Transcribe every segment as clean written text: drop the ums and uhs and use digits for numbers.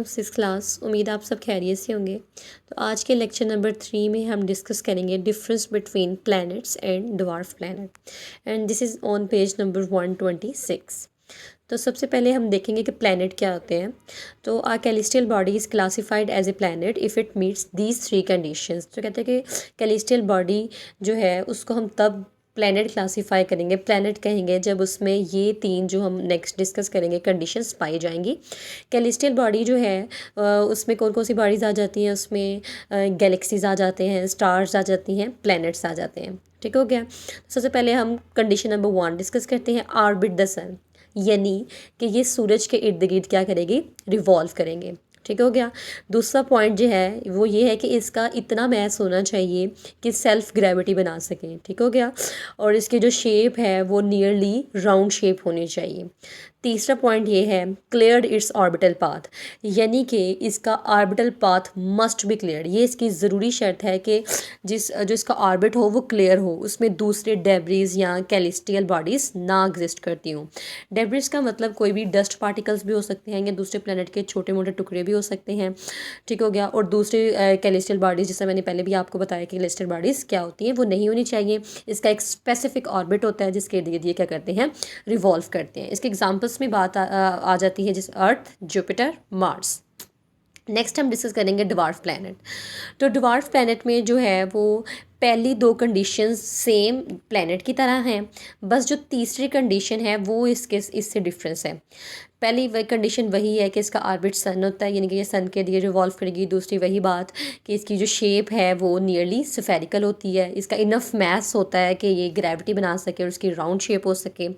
Six class. उम्मीद आप सब खैरियत से होंगे। तो आज के लेक्चर नंबर 3 में हम डिस्कस करेंगे difference between planets and dwarf planet, and this is on page number 126। तो सबसे पहले हम देखेंगे कि प्लैनेट क्या होते हैं। तो a celestial body is classified as a planet if it meets these 3 conditions. तो कहते हैं कि कैलिस्टियल बॉडी जो है उसको हम तब प्लैनेट क्लासीफाई करेंगे, प्लैनेट कहेंगे, जब उसमें ये 3 जो हम नेक्स्ट डिस्कस करेंगे कंडीशंस पाई जाएंगी। कैलिस्टियल बॉडी जो है उसमें कौन कौन सी बॉडीज़ आ जाती हैं, उसमें गैलेक्सीज आ जाते हैं, स्टार्स आ जाती हैं, प्लैनेट्स आ जाते हैं। ठीक हो गया। सबसे पहले हम कंडीशन नंबर 1 डिस्कस करते हैं, ऑर्बिट द सन, यानी कि ये सूरज के इर्द गिर्द क्या करेगी, रिवॉल्व करेंगे। ठीक हो गया। दूसरा पॉइंट जो है वो ये है कि इसका इतना मैस होना चाहिए कि सेल्फ ग्रेविटी बना सके। ठीक हो गया। और इसकी जो शेप है वो नियरली राउंड शेप होनी चाहिए। तीसरा पॉइंट ये है क्लियर्ड इट्स ऑर्बिटल पाथ, यानी कि इसका orbital path must be cleared. ये इसकी ज़रूरी शर्त है कि जो इसका ऑर्बिट हो वो क्लियर हो, उसमें दूसरे डेब्रीज या कैलिस्टियल बॉडीज़ ना एग्जिस्ट करती हूँ। डेब्रीज का मतलब कोई भी डस्ट पार्टिकल्स भी हो सकते हैं या दूसरे प्लैनेट के छोटे मोटे टुकड़े भी हो सकते हैं। ठीक हो गया। और दूसरे कैलिस्टियल बॉडीज़, जैसे मैंने पहले भी आपको बताया कि कैलिस्टियल बॉडीज़ क्या होती हैं, वो नहीं होनी चाहिए। इसका एक स्पेसिफिक ऑर्बिट होता है जिसके इर्द गिर्द ये क्या करते हैं, रिवॉल्व करते हैं। इसके एग्जाम्पल्स में बात आ जाती है जैसे अर्थ, जुपिटर, मार्स। नेक्स्ट हम डिस्कस करेंगे ड्वार्फ प्लैनेट। तो ड्वार्फ प्लैनेट में जो है वो पहली 2 कंडीशंस सेम प्लैनेट की तरह हैं, बस जो तीसरी कंडीशन है वो इससे डिफरेंस है। पहली वही कंडीशन वही है कि इसका ऑर्बिट सन होता है, यानी कि ये सन के लिए रिवॉल्व करेगी। दूसरी वही बात कि इसकी जो शेप है वो नियरली स्फेरिकल होती है। इसका इनफ मैस होता है कि ये ग्रेविटी बना सके और उसकी राउंड शेप हो सके।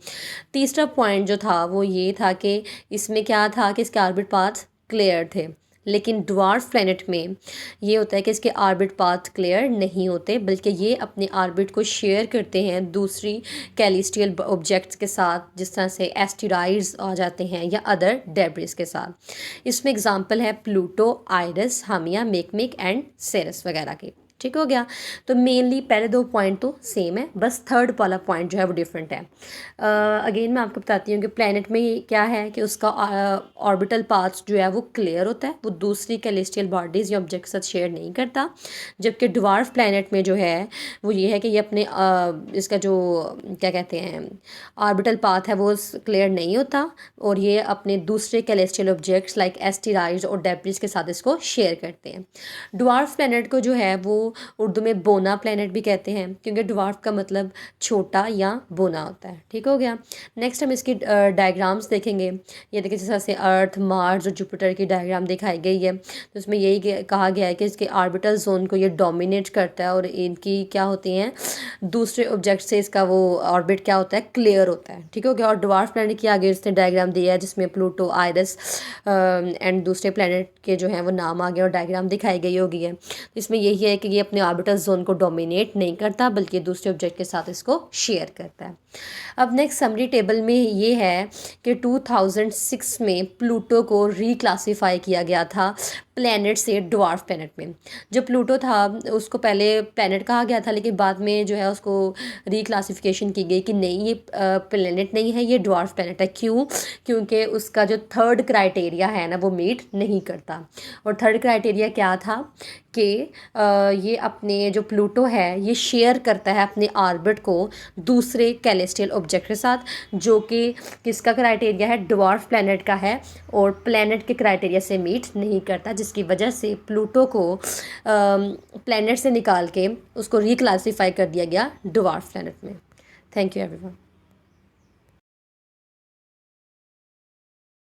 तीसरा पॉइंट जो था वो ये था कि इसमें क्या था कि इसके ऑर्बिट पाथ क्लियर थे। लेकिन ड्वार्फ प्लैनेट में ये होता है कि इसके ऑर्बिट पाथ क्लियर नहीं होते, बल्कि ये अपने ऑर्बिट को शेयर करते हैं दूसरी कैलिस्टियल ऑब्जेक्ट्स के साथ, जिस तरह से एस्टेरॉइड्स आ जाते हैं या अदर डेब्रिस के साथ। इसमें एग्जांपल है प्लूटो, आइरस, हामिया, मेकमेक एंड सेरस वगैरह के। ठीक हो गया। तो मेनली पहले 2 पॉइंट तो सेम है, बस थर्ड वाला पॉइंट जो है वो डिफरेंट है। अगेन मैं आपको बताती हूँ कि प्लैनेट में क्या है कि उसका ऑर्बिटल पाथ जो है वो क्लियर होता है, वो दूसरी कैलिस्टियल बॉडीज़ या ऑब्जेक्ट के साथ शेयर नहीं करता। जबकि ड्वार्फ प्लैनेट में जो है वो ये है कि ये अपने इसका जो क्या कहते हैं ऑर्बिटल पाथ है वो क्लियर नहीं होता, और ये अपने दूसरे कैलिस्टियल ऑब्जेक्ट्स लाइक एस्टेरॉइड्स और डेब्रिस के साथ इसको शेयर करते हैं। ड्वार्फ प्लैनेट को जो है वो उर्दू में बोना प्लैनेट भी कहते हैं, क्योंकि ड्वार्फ का मतलब छोटा या बोना होता है। ठीक हो गया। नेक्स्ट हम इसकी डायग्राम्स देखेंगे। ये देखिए, जैसे से अर्थ, मार्स और जुपिटर की डायग्राम दिखाई गई है। तो उसमें यही कहा गया है कि इसके ऑर्बिटल जोन को ये डोमिनेट करता है और इनकी क्या होती हैं, दूसरे ऑब्जेक्ट से इसका वो ऑर्बिट क्या होता है, क्लियर होता है। ठीक हो गया। और ड्वार्फ प्लैनेट की आगे इसने डायग्राम दिया है जिसमें प्लूटो, आइरस एंड दूसरे प्लैनेट के जो हैं वो नाम आगे और डायग्राम दिखाई गई होगी है। इसमें यही है कि ये अपने ऑर्बिटल जोन को डोमिनेट नहीं करता, बल्कि दूसरे ऑब्जेक्ट के साथ इसको शेयर करता है। अब नेक्स्ट समरी टेबल में ये है कि 2006 में प्लूटो को रीक्लासीफाई किया गया था प्लैनेट से ड्वार्फ प्लैनेट में। जो प्लूटो था उसको पहले प्लैनेट कहा गया था, लेकिन बाद में जो है उसको रीक्लासिफिकेशन की गई कि नहीं, ये प्लैनेट नहीं है, ये ड्वार्फ प्लैनेट है। क्यों? क्योंकि उसका जो थर्ड क्राइटेरिया है ना वो मीट नहीं करता। और थर्ड क्राइटेरिया क्या था कि ये अपने जो प्लूटो है ये शेयर करता है अपने ऑर्बिट को दूसरे कैलेस्टियल ऑब्जेक्ट के साथ, जो कि किसका क्राइटेरिया है, ड्वार्फ प्लैनेट का है, और प्लैनेट के क्राइटेरिया से मीट नहीं करता, जिसकी वजह से प्लूटो को प्लैनेट से निकाल के उसको रिक्लासीफाई कर दिया गया ड्वार्फ प्लैनेट में। Thank you everyone.